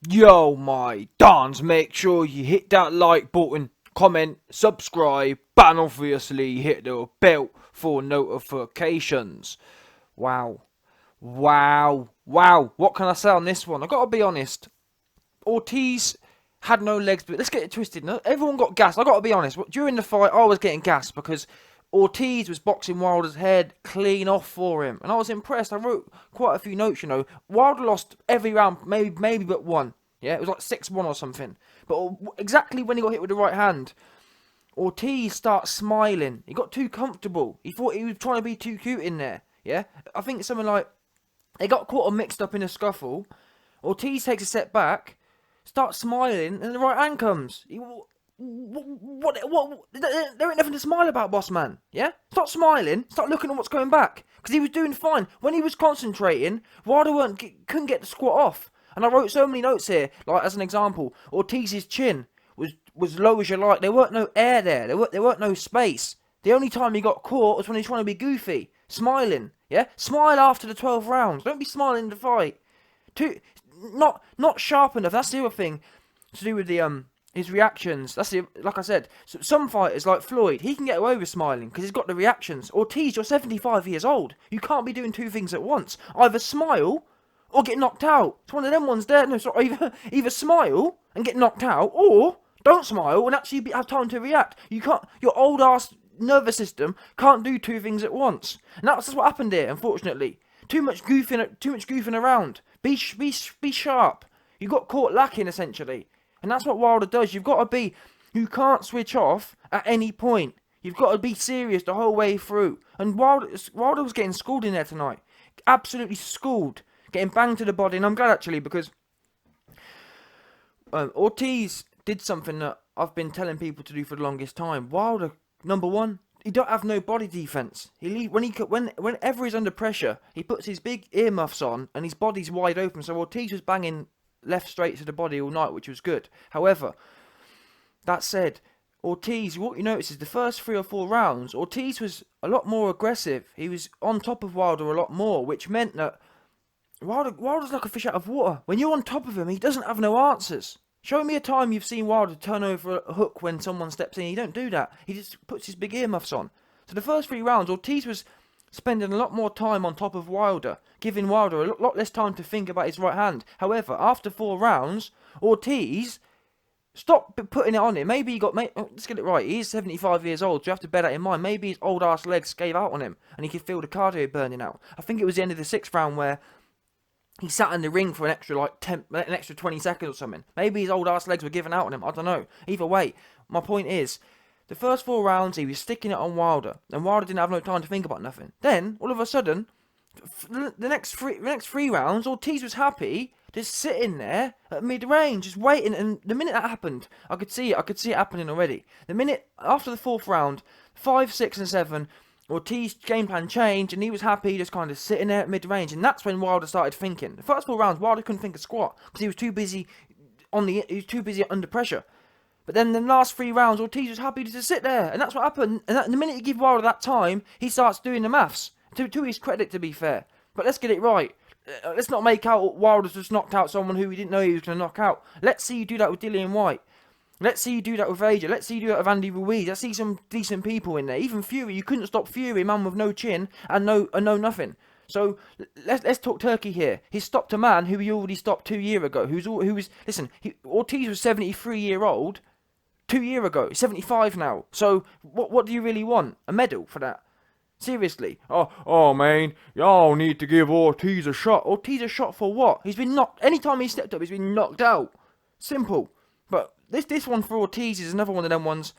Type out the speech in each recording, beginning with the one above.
Yo, my dons, make sure you hit that like button, comment, subscribe, and obviously hit the bell for notifications. Wow. Wow. What can I say on this one? I gotta be honest. Ortiz had no legs, but let's get it twisted. No, everyone got gassed. I gotta be honest. During the fight, I was getting gassed because Ortiz was boxing Wilder's head clean off for him, and I was impressed. I wrote quite a few notes. Wilder lost every round, maybe but one. Yeah, it was like 6-1 or something. But exactly when he got hit with the right hand, Ortiz starts smiling. He got too comfortable. He thought he was trying to be too cute in there. Yeah, I think it's something like they got caught or mixed up in a scuffle. Ortiz takes a step back, starts smiling, and the right hand comes. What? There ain't nothing to smile about, boss man. Yeah? Stop smiling. Start looking at what's going back. Because he was doing fine. When he was concentrating, Wilder couldn't get the squat off. And I wrote so many notes here. Like, as an example, Ortiz's chin was low as you like. There weren't no air there. There weren't no space. The only time he got caught was when he was trying to be goofy. Smiling. Yeah? Smile after the 12 rounds. Don't be smiling in the fight. Not sharp enough. That's the other thing to do with the his reactions. Like I said, some fighters like Floyd, he can get away with smiling because he's got the reactions. Ortiz, you're 75 years old. You can't be doing two things at once. Either smile or get knocked out. It's one of them ones there. No, sorry, either smile and get knocked out, or don't smile and actually have time to react. You can't. Your old ass nervous system can't do two things at once. And that's what happened here, unfortunately. Too much goofing around. Be sharp. You got caught lacking essentially, and that's what Wilder does. You've got to be. You can't switch off at any point. You've got to be serious the whole way through. And Wilder was getting schooled in there tonight. Absolutely schooled. Getting banged to the body. And I'm glad actually because Ortiz did something that I've been telling people to do for the longest time. Wilder, number one, he don't have no body defense. Whenever he's under pressure, he puts his big earmuffs on and his body's wide open. So Ortiz was banging left straight to the body all night, which was good. However, that said, Ortiz, what you notice is the first 3 or 4 rounds, Ortiz was a lot more aggressive. He was on top of Wilder a lot more, which meant that Wilder's like a fish out of water. When you're on top of him, he doesn't have no answers. Show me a time you've seen Wilder turn over a hook when someone steps in. He don't do that. He just puts his big earmuffs on. So the first 3 rounds, Ortiz was spending a lot more time on top of Wilder, giving Wilder a lot less time to think about his right hand. However, after 4 rounds, Ortiz stopped putting it on him. Maybe he got... let's get it right. He is 75 years old, so you have to bear that in mind. Maybe his old-ass legs gave out on him, and he could feel the cardio burning out. I think it was the end of the 6th round where he sat in the ring for an extra 20 seconds or something. Maybe his old ass legs were giving out on him. I don't know. Either way, my point is, the first 4 rounds he was sticking it on Wilder, and Wilder didn't have no time to think about nothing. Then all of a sudden, the next three rounds, Ortiz was happy just sitting there at mid-range, just waiting. And the minute that happened, I could see it happening already. The minute after the 4th round, 5, 6, and 7. Ortiz's game plan changed, and he was happy just kind of sitting there at mid-range, and that's when Wilder started thinking. The first 4 rounds, Wilder couldn't think of squat because he was too busy under pressure. But then the last 3 rounds, Ortiz was happy to just sit there, and that's what happened. And the minute you give Wilder that time, he starts doing the maths. To his credit, to be fair. But let's get it right. Let's not make out Wilder's just knocked out someone who we didn't know he was going to knock out. Let's see you do that with Dillian White. Let's see you do that with AJ. Let's see you do that with Andy Ruiz. Let's see some decent people in there. Even Fury, you couldn't stop Fury, man with no chin and no nothing. So let's talk turkey here. He stopped a man who he already stopped 2 years ago. Ortiz was 73-year-old 2 years ago. He's 75 now. So what do you really want? A medal for that? Seriously. Oh man, y'all need to give Ortiz a shot. Ortiz a shot for what? He's been knocked. Anytime he stepped up, he's been knocked out. Simple. But this one for Ortiz is another one of them ones.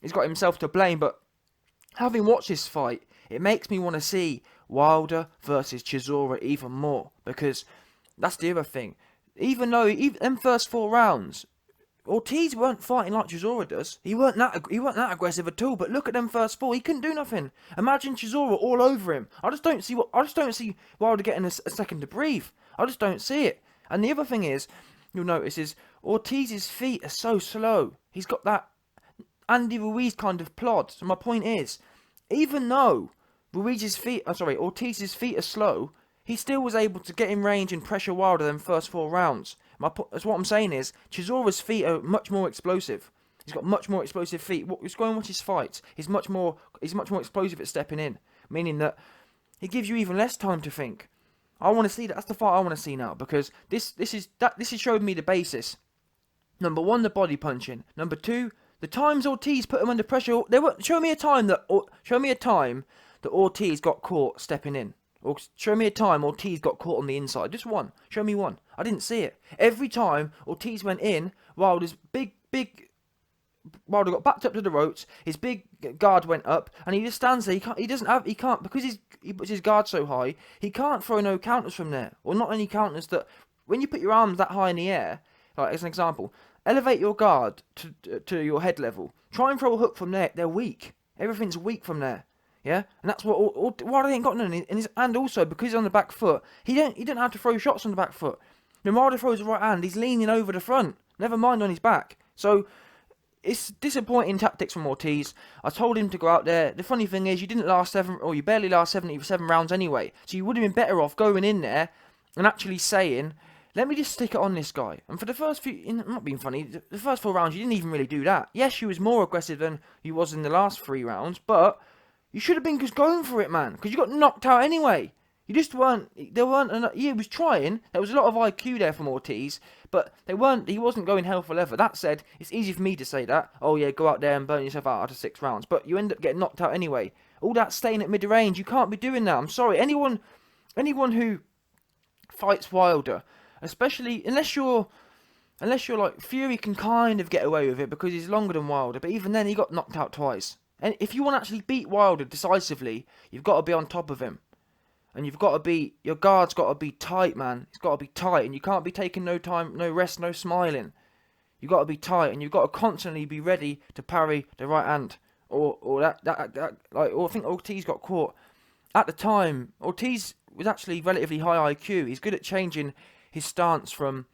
He's got himself to blame, but having watched this fight, it makes me want to see Wilder versus Chisora even more, because that's the other thing. Even though them first 4 rounds, Ortiz weren't fighting like Chisora does. He weren't that aggressive at all. But look at them first 4. He couldn't do nothing. Imagine Chisora all over him. I just don't see Wilder getting a second to breathe. I just don't see it. And the other thing is, you'll notice is Ortiz's feet are so slow. He's got that Andy Ruiz kind of plod. So my point is, even though Ortiz's feet are slow, he still was able to get in range and pressure Wilder them first 4 rounds. That's what I'm saying is, Chisora's feet are much more explosive. He's got much more explosive feet. Just go and watch his fights. He's much more explosive at stepping in, meaning that he gives you even less time to think. I want to see that. That's the fight I want to see now, because this has showed me the basis. Number one, the body punching. Number two, the times Ortiz put him under pressure. Show me a time that Ortiz got caught stepping in. Or show me a time Ortiz got caught on the inside. Just one. Show me one. I didn't see it. Every time Ortiz went in, Wilder's Wilder got backed up to the ropes. His big guard went up, and he just stands there. He can't because he puts his guard so high. He can't throw no counters from there, or not any counters that. When you put your arms that high in the air, like as an example, elevate your guard to your head level. Try and throw a hook from there. They're weak. Everything's weak from there. Yeah, and that's what Wilder ain't got none in his. And also because he's on the back foot, he don't have to throw shots on the back foot. When Wilder throws the right hand, he's leaning over the front. Never mind on his back. So. It's disappointing tactics from Ortiz. I told him to go out there. The funny thing is, you barely last 77 rounds anyway. So you would have been better off going in there and actually saying, let me just stick it on this guy. And for the first few, I'm not being funny, the first 4 rounds, you didn't even really do that. Yes, you was more aggressive than you was in the last 3 rounds, but you should have been just going for it, man. Because you got knocked out anyway. You just weren't, he was trying, there was a lot of IQ there from Ortiz, but he wasn't going hell for leather. That said, it's easy for me to say that, oh yeah, go out there and burn yourself out after 6 rounds, but you end up getting knocked out anyway. All that staying at mid-range, you can't be doing that, I'm sorry. Anyone who fights Wilder, especially, unless you're like, Fury can kind of get away with it because he's longer than Wilder, but even then he got knocked out twice. And if you want to actually beat Wilder decisively, you've got to be on top of him. And your guard's got to be tight, man. It's got to be tight, and you can't be taking no time, no rest, no smiling. You've got to be tight, and you've got to constantly be ready to parry the right hand. Or I think Ortiz got caught. At the time, Ortiz was actually relatively high IQ. He's good at changing his stance from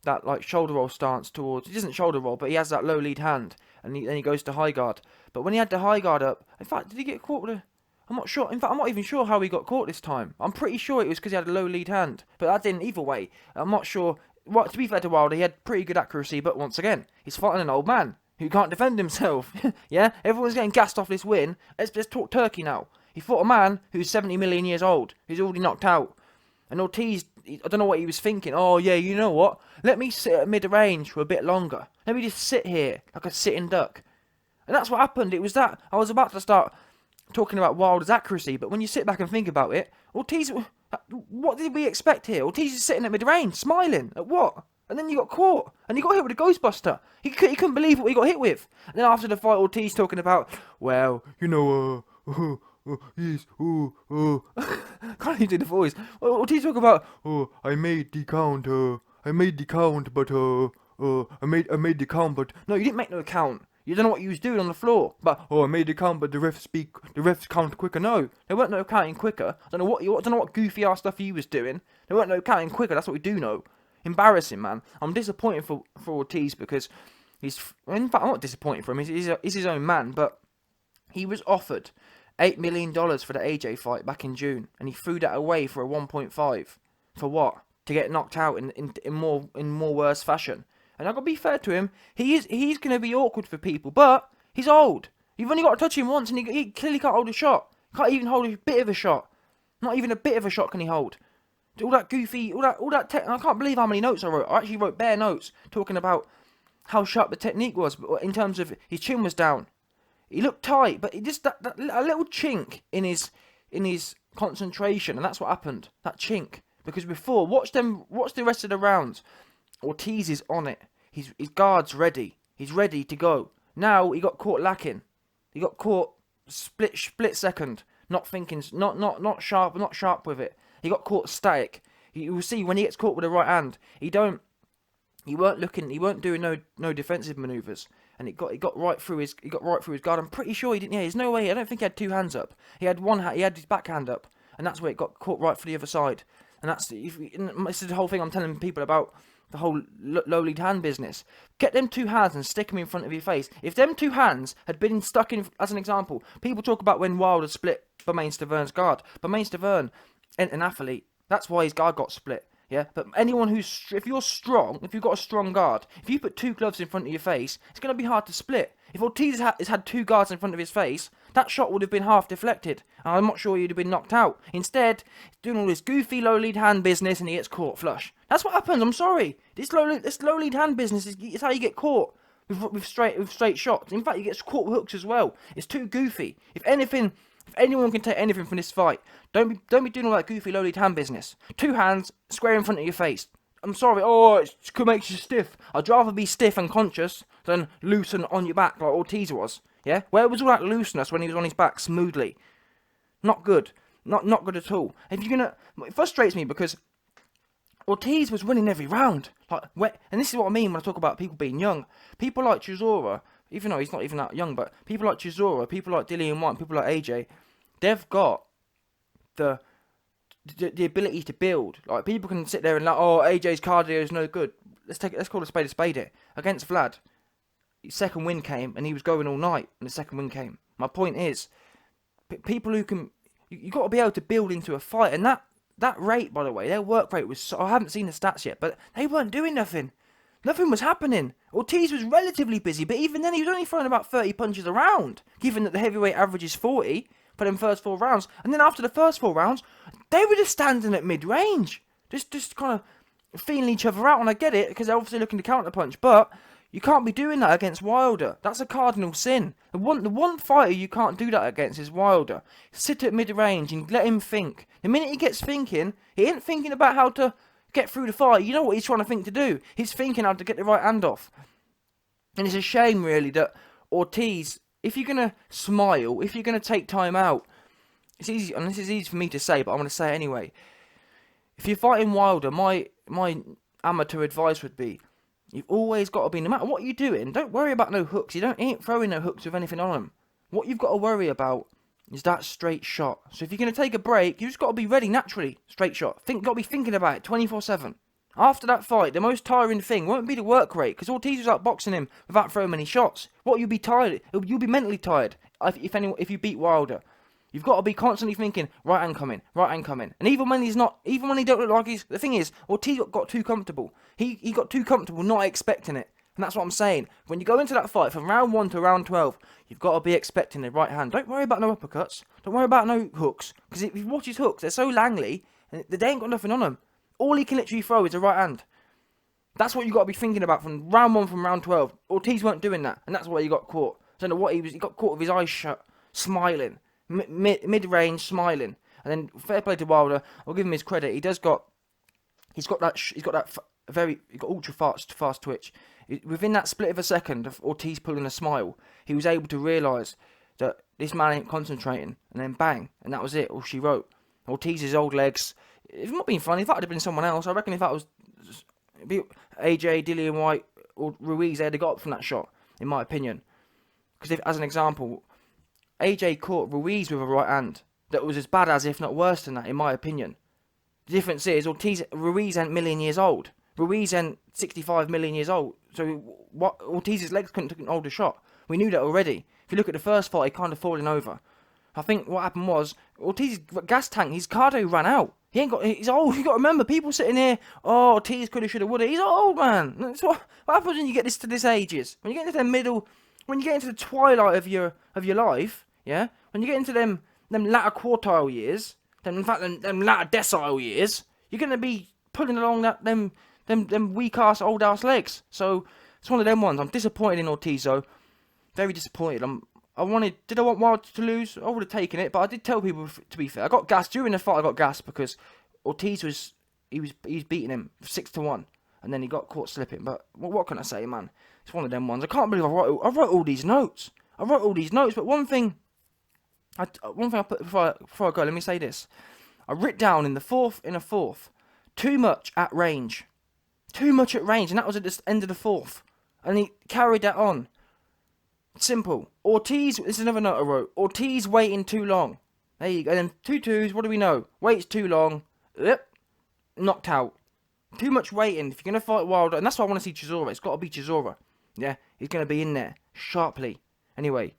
that like shoulder roll stance towards. He doesn't shoulder roll, but he has that low lead hand, and then he goes to high guard. But when he had the high guard up, in fact, did he get caught with a? I'm not sure. In fact, I'm not even sure how he got caught this time. I'm pretty sure it was because he had a low lead hand. But that didn't either way. I'm not sure. To be fair to Wilder, he had pretty good accuracy. But once again, he's fighting an old man who can't defend himself. Yeah? Everyone's getting gassed off this win. Let's talk turkey now. He fought a man who's 70 million years old, who's already knocked out. And Ortiz, I don't know what he was thinking. Oh, yeah, you know what? Let me sit at mid-range for a bit longer. Let me just sit here like a sitting duck. And that's what happened. It was that. I was about to start talking about Wilder's accuracy, but when you sit back and think about it, Ortiz, what did we expect here? Ortiz is sitting at mid-range, smiling. At what? And then you got caught, and he got hit with a Ghostbuster. He couldn't believe what he got hit with. And then after the fight, Ortiz talking about, well, you know, yes, can't even do the voice. Ortiz talking about, I made the count, but I made the count, but no, you didn't make no count. You don't know what you was doing on the floor. But, I made the count, but the refs count quicker. No, there weren't no counting quicker. I don't know what goofy ass stuff he was doing. There weren't no counting quicker. That's what we do know. Embarrassing, man. I'm disappointed for Ortiz because in fact, I'm not disappointed for him. He's his own man, but he was offered $8 million for the AJ fight back in June, and he threw that away for a 1.5. For what? To get knocked out in more worse fashion. And I've got to be fair to him, he's going to be awkward for people, but he's old. You've only got to touch him once, and he clearly can't hold a shot. Can't even hold a bit of a shot. Not even a bit of a shot can he hold. All that goofy, I can't believe how many notes I wrote. I actually wrote bare notes talking about how sharp the technique was, but in terms of his chin was down. He looked tight, but he just a little chink in his concentration, and that's what happened. That chink. Because before, watch the rest of the rounds. Ortiz is on it. His guard's ready. He's ready to go. Now he got caught lacking. He got caught split second. Not thinking. Not sharp with it. He got caught static. You will see when he gets caught with the right hand. He weren't doing no defensive maneuvers. And he got right through his guard. I'm pretty sure he didn't. Yeah, there's no way. I don't think he had 2 hands up. He had one hand. He had his back hand up, and that's where it got caught right for the other side. And this is the whole thing I'm telling people about. The whole low lead hand business. Get them 2 hands and stick them in front of your face. If them 2 hands had been stuck in, as an example, people talk about when Wilder split Bermane Stivern's guard. Bermane Stivern ain't an athlete. That's why his guard got split. Yeah, but anyone if you're strong, if you've got a strong guard, if you put 2 gloves in front of your face, it's going to be hard to split. If Ortiz has had 2 guards in front of his face, that shot would have been half deflected. And I'm not sure he'd have been knocked out. Instead, he's doing all this goofy low lead hand business and he gets caught flush. That's what happens, I'm sorry. This low lead hand business is how you get caught with straight shots. In fact, he gets caught with hooks as well. It's too goofy. If anyone can take anything from this fight, don't be doing all that goofy low lead hand business. 2 hands square in front of your face. I'm sorry. Oh, it could make you stiff. I'd rather be stiff and conscious than loose and on your back like Ortiz was. Yeah, where was all that looseness when he was on his back smoothly? Not good. Not good at all. It frustrates me because Ortiz was winning every round. And this is what I mean when I talk about people being young. People like Chisora, even though he's not even that young, but people like Chisora, people like Dillian White, people like AJ, they've got the ability to build. Like, people can sit there and oh, AJ's cardio is no good. Let's call a spade it. Against Vlad, his second win came and he was going all night and the second win came. My point is, people who can, you got to be able to build into a fight, and that rate, by the way, their work rate was, I haven't seen the stats yet, but they weren't doing nothing. Nothing was happening. Ortiz was relatively busy, but even then he was only throwing about 30 punches a round, given that the heavyweight average is 40 for them first 4 rounds. And then after the first 4 rounds, they were just standing at mid-range. Just kind of feeling each other out, and I get it, because they're obviously looking to counter-punch, but you can't be doing that against Wilder. That's a cardinal sin. The one fighter you can't do that against is Wilder. Sit at mid-range and let him think. The minute he gets thinking, he ain't thinking about how to get through the fight. You know what he's trying to think to do. He's thinking how to get the right hand off. And it's a shame, really, that Ortiz, if you're going to smile, if you're going to take time out, it's easy, and this is easy for me to say, but I'm going to say it anyway. If you're fighting Wilder, my amateur advice would be, you've always got to be, no matter what you're doing, don't worry about no hooks. You ain't throwing no hooks with anything on them. What you've got to worry about is that straight shot. So if you're going to take a break, you've just got to be ready naturally. Straight shot. Got to be thinking about it 24/7. After that fight, the most tiring thing won't be the work rate, because Ortiz was outboxing him without throwing many shots. What, you'll be tired. You'll be mentally tired if you beat Wilder. You've got to be constantly thinking, right hand coming. And even when he don't look like he's, the thing is, Ortiz got too comfortable. He got too comfortable not expecting it. And that's what I'm saying. When you go into that fight from round 1 to round 12, you've got to be expecting the right hand. Don't worry about no uppercuts. Don't worry about no hooks. Because if you watch his hooks, they're so Langley, and they ain't got nothing on them. All he can literally throw is a right hand. That's what you got to be thinking about from round 1 from round 12. Ortiz weren't doing that, and that's why he got caught. I don't know what he got caught with his eyes shut, smiling. Mid-range, smiling. And then, fair play to Wilder, I'll give him his credit. He's got ultra fast twitch. Within that split of a second of Ortiz pulling a smile, he was able to realise that this man ain't concentrating, and then bang, and that was it, all she wrote. Ortiz's old legs, if not being funny, if that had been someone else, I reckon if that was AJ, Dillian White, or Ruiz, they'd have got up from that shot, in my opinion. Because as an example, AJ caught Ruiz with a right hand that was as bad as, if not worse than that, in my opinion. The difference is, Ruiz ain't million years old. Ruiz ain't 65 million years old. So Ortiz's legs couldn't hold a shot. We knew that already. If you look at the first fight, he kind of falling over. I think what happened was, Ortiz's gas tank, his cardio ran out. He's old. You got to remember, people sitting here, oh, Ortiz coulda, shoulda, woulda. He's old, man. That's what happens when you get to this ages. When you get into the middle, when you get into the twilight of your life, yeah. When you get into them latter quartile years, them latter decile years, you're gonna be pulling along them weak ass old ass legs. So it's one of them ones. I'm disappointed in Ortiz though. Very disappointed. Did I want Wilder to lose? I would have taken it, but I did tell people, to be fair, I got gassed during the fight. I got gassed because Ortiz was beating him 6-1, and then he got caught slipping. But what can I say, man? It's one of them ones. I can't believe I wrote all these notes. But one thing I put before I go, let me say this. I writ down in a fourth, too much at range, and that was at the end of the fourth, and he carried that on. Simple. Ortiz, this is another note I wrote. Ortiz waiting too long. There you go. And then 2 twos, what do we know? Waits too long. Yep. Knocked out. Too much waiting. If you're going to fight Wilder, and that's why I want to see Chisora. It's got to be Chisora. Yeah, he's going to be in there sharply. Anyway,